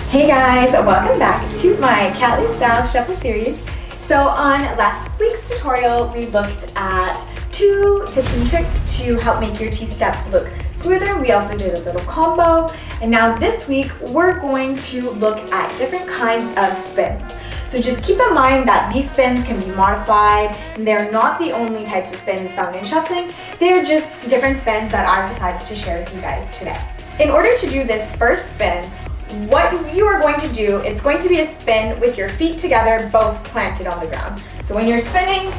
Hey guys, welcome back to my Cali style shuffle series. So on last week's tutorial, we looked at 2 tips and tricks to help make your T-step look smoother. We also did a little combo. And now this week, we're going to look at different kinds of spins. So just keep in mind that these spins can be modified, and they're not the only types of spins found in shuffling. They're just different spins that I've decided to share with you guys today. In order to do this first spin, what you are going to do, it's going to be a spin with your feet together, both planted on the ground. So when you're spinning,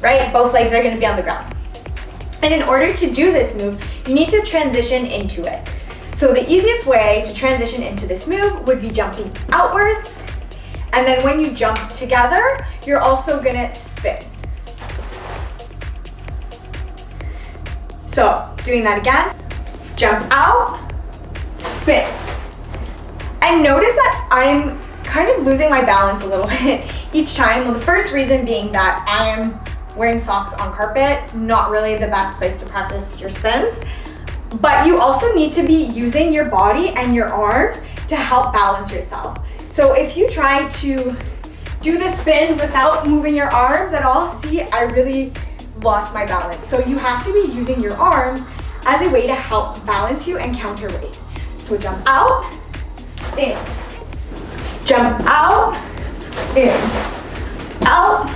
right, both legs are going to be on the ground. And in order to do this move, you need to transition into it. So the easiest way to transition into this move would be jumping outwards. And then when you jump together, you're also going to spin. So doing that again, jump out, spin. And notice that I'm kind of losing my balance a little bit each time. Well, the first reason being that I am wearing socks on carpet, not really the best place to practice your spins. But you also need to be using your body and your arms to help balance yourself. So if you try to do the spin without moving your arms at all, see, I really lost my balance. So you have to be using your arms as a way to help balance you and counterweight. So jump out, in, jump out, in, out,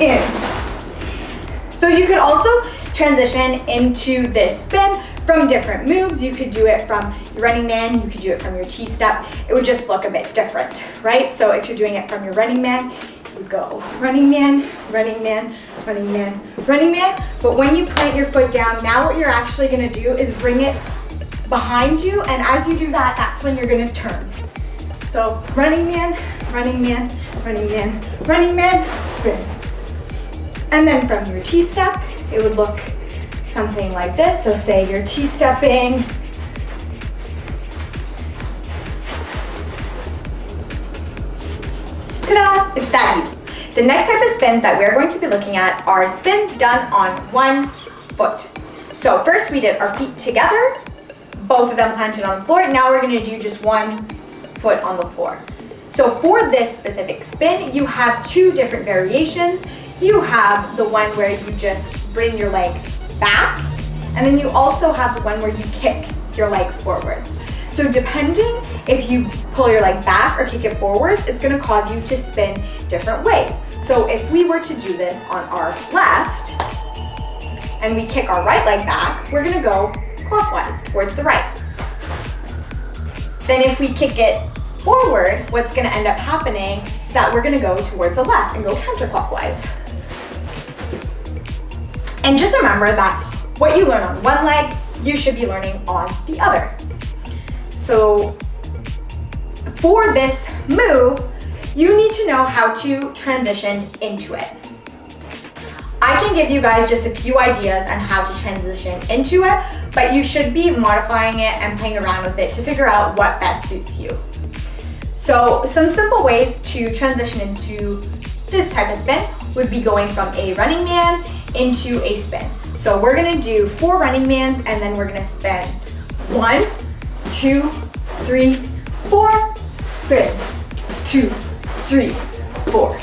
in. So you could also transition into this spin from different moves. You could do it from your running man, you could do it from your T-step. It would just look a bit different, right? So if you're doing it from your running man, you go running man, running man, running man, running man. But when you plant your foot down, now what you're actually gonna do is bring it behind you, and as you do that, that's when you're gonna turn. So running man, running man, running man, running man, spin. And then from your T-step, it would look something like this. So say you're T-stepping, ta-da, it's that easy. The next type of spins that we're going to be looking at are spins done on one foot. So first we did our feet together, both of them planted on the floor. Now we're gonna do just one foot on the floor. So for this specific spin, you have 2 different variations. You have the one where you just bring your leg back, and then you also have the one where you kick your leg forward. So depending if you pull your leg back or kick it forward, it's gonna cause you to spin different ways. So if we were to do this on our left, and we kick our right leg back, we're gonna go clockwise towards the right. Then if we kick it forward, what's gonna end up happening is that we're gonna go towards the left and go counterclockwise. And just remember that what you learn on one leg, you should be learning on the other. So for this move, you need to know how to transition into it. I can give you guys just a few ideas on how to transition into it, but you should be modifying it and playing around with it to figure out what best suits you. So some simple ways to transition into this type of spin would be going from a running man into a spin. So we're gonna do 4 running mans, and then we're gonna spin 1, 2, 3, 4, spin 2, 3, 4.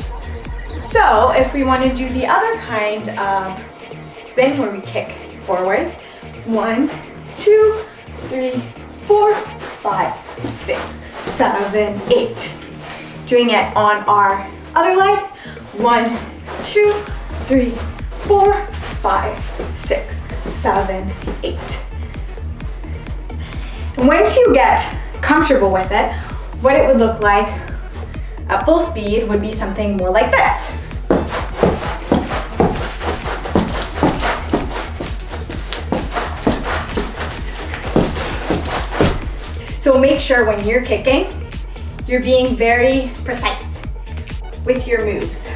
So if we want to do the other kind of spin where we kick forwards, 1, 2, 3, 4, 5, 6, 7, 8. Doing it on our other leg, 1, 2, 3, 4, 5, 6, 7, 8. And once you get comfortable with it, what it would look like at full speed would be something more like this. So make sure when you're kicking, you're being very precise with your moves.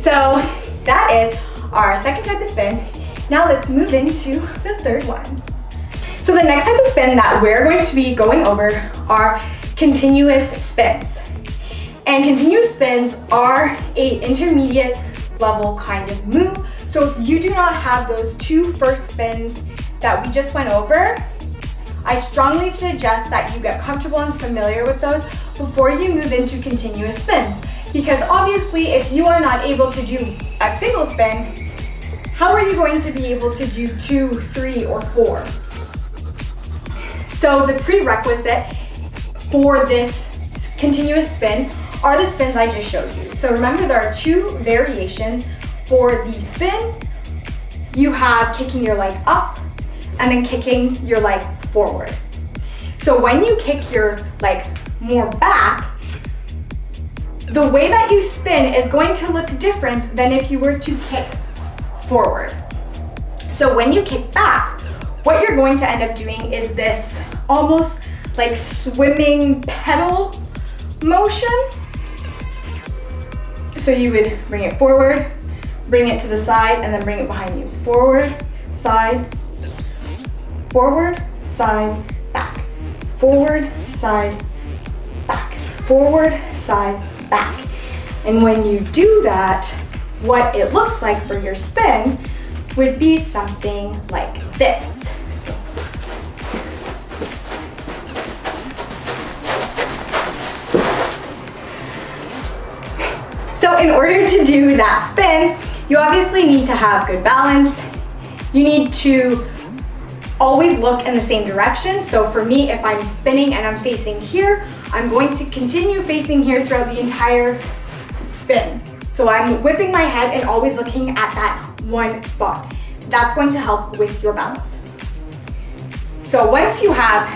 So that is our second type of spin. Now let's move into the third one. So the next type of spin that we're going to be going over are continuous spins. And continuous spins are an intermediate level kind of move. So if you do not have those 2 first spins that we just went over, I strongly suggest that you get comfortable and familiar with those before you move into continuous spins. Because obviously, if you are not able to do a single spin, how are you going to be able to do 2, 3, or 4? So the prerequisite for this continuous spin are the spins I just showed you. So remember, there are 2 variations for the spin. You have kicking your leg up and then kicking your leg forward. So when you kick your leg more back, the way that you spin is going to look different than if you were to kick forward. So when you kick back, what you're going to end up doing is this almost like swimming pedal motion. So you would bring it forward, bring it to the side, and then bring it behind you. Forward, side, back. Forward, side, back. Forward, side, back. And when you do that, what it looks like for your spin would be something like this. So in order to do that spin, you obviously need to have good balance. You need to always look in the same direction. So for me, if I'm spinning and I'm facing here, I'm going to continue facing here throughout the entire spin. So I'm whipping my head and always looking at that one spot. That's going to help with your balance. So once you have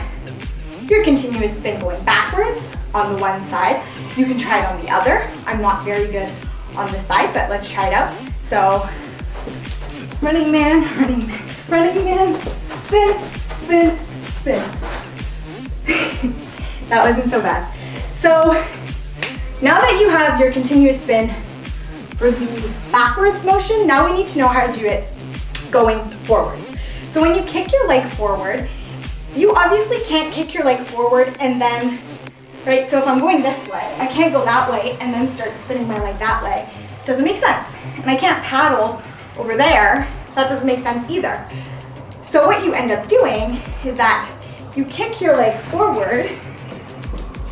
your continuous spin going backwards on the one side, you can try it on the other. I'm not very good on this side, but let's try it out. So running man, running man, running man, spin, spin, spin. That wasn't so bad. So now that you have your continuous spin for the backwards motion, now we need to know how to do it going forwards. So when you kick your leg forward, you obviously can't kick your leg forward and then, right? So if I'm going this way, I can't go that way and then start spinning my leg that way. Doesn't make sense. And I can't paddle over there. That doesn't make sense either. So what you end up doing is that you kick your leg forward,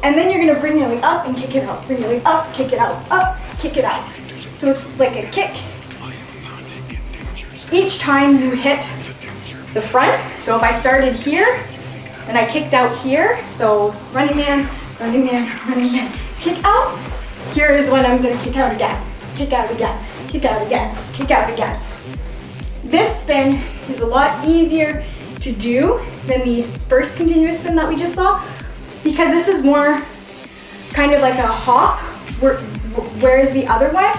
and then you're gonna bring your leg up and kick it out. Bring your leg up, kick it out, up, kick it out. So it's like a kick. Each time you hit the front, so if I started here and I kicked out here, so running man, running man, running man, kick out, here is when I'm gonna kick out again, kick out again, kick out again, kick out again. This spin is a lot easier to do than the first continuous spin that we just saw, because this is more kind of like a hop, whereas the other one,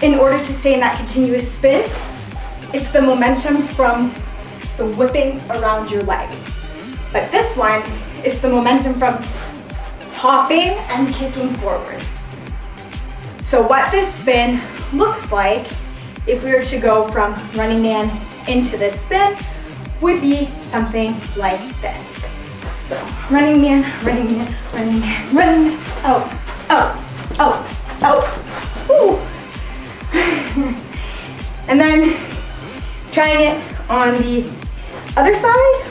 in order to stay in that continuous spin, it's the momentum from the whipping around your leg. But this one is the momentum from hopping and kicking forward. So what this spin looks like, if we were to go from running man into this spin, would be something like this. So running man, running man, running man, running man, out, out, out, out, woo. And then trying it on the other side.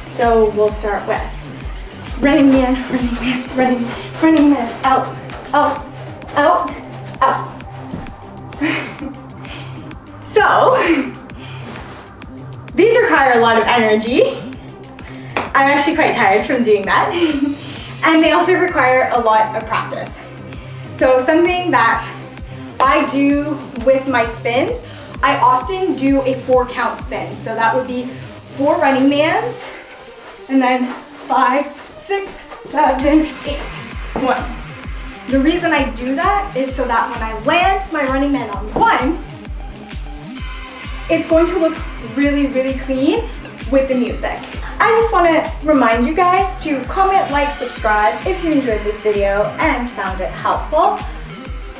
So we'll start with running man, running man, running man, running man, out, out, out, out. So these require a lot of energy. I'm actually quite tired from doing that. And they also require a lot of practice. So something that I do with my spins, I often do a 4-count spin. So that would be 4 running mans, and then 5, 6, 7, 8, 1. The reason I do that is so that when I land my running man on one, it's going to look really, really clean with the music. I just want to remind you guys to comment, like, subscribe if you enjoyed this video and found it helpful.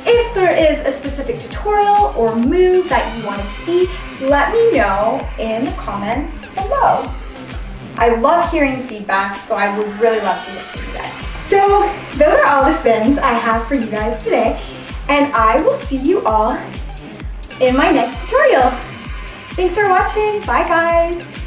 If there is a specific tutorial or move that you want to see, let me know in the comments below. I love hearing feedback, so I would really love to hear from you guys. So those are all the spins I have for you guys today, and I will see you all in my next tutorial. Thanks for watching. Bye, guys.